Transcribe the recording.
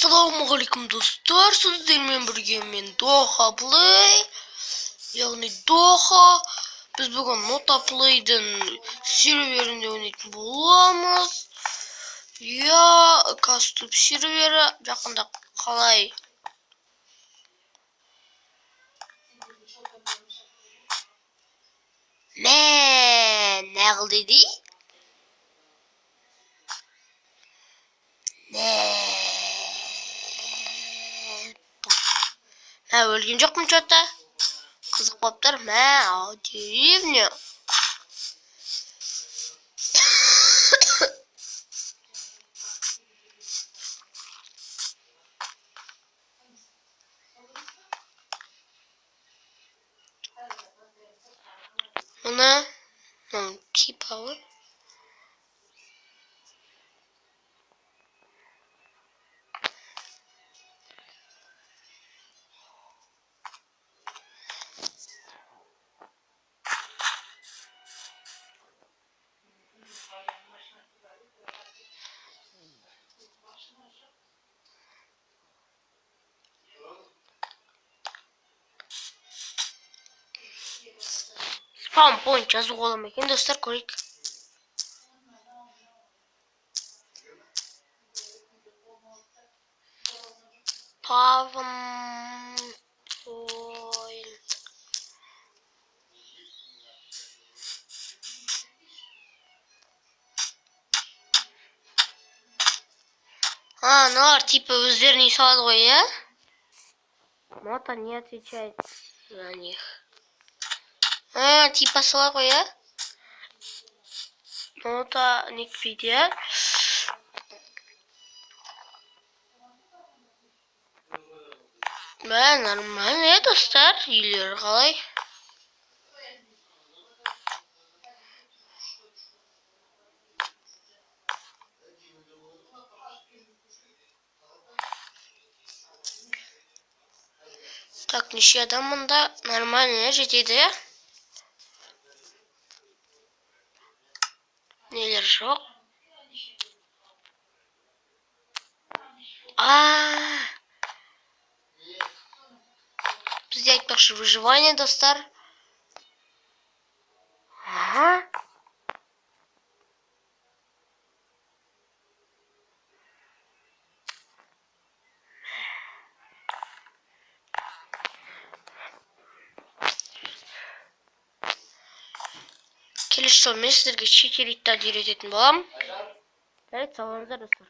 Ассалаумағалейкум достар, сіздермен бірге мен Доха Плей, яғни Доха. Біз бүгін Нота Плейдің серверінде ойнайтын боламыз. Каступ сервері жақында қалай? Не қылды дей? Өлген жоқпын что-то. Қызық болып тұр. Деревня. Мына типа ғой. Спаун point жазуға бола ма екен достар, көрейік. Spawn point. Аналар типа өздеріне салады ғой, иә? Нота не отвечает за них. Типа салады ғой, иә? Нота не кетпейді, иә? Нормально, достар, үйлері қалай? Так, неше адам мұнда? Нормально, жетеді, иә? Нелер жоқ? Бізде айтпақшы выживание, достар. Келесі жолы мен сіздерге читериттарды үйрететін боламын. Жарайды, саламыздар достар.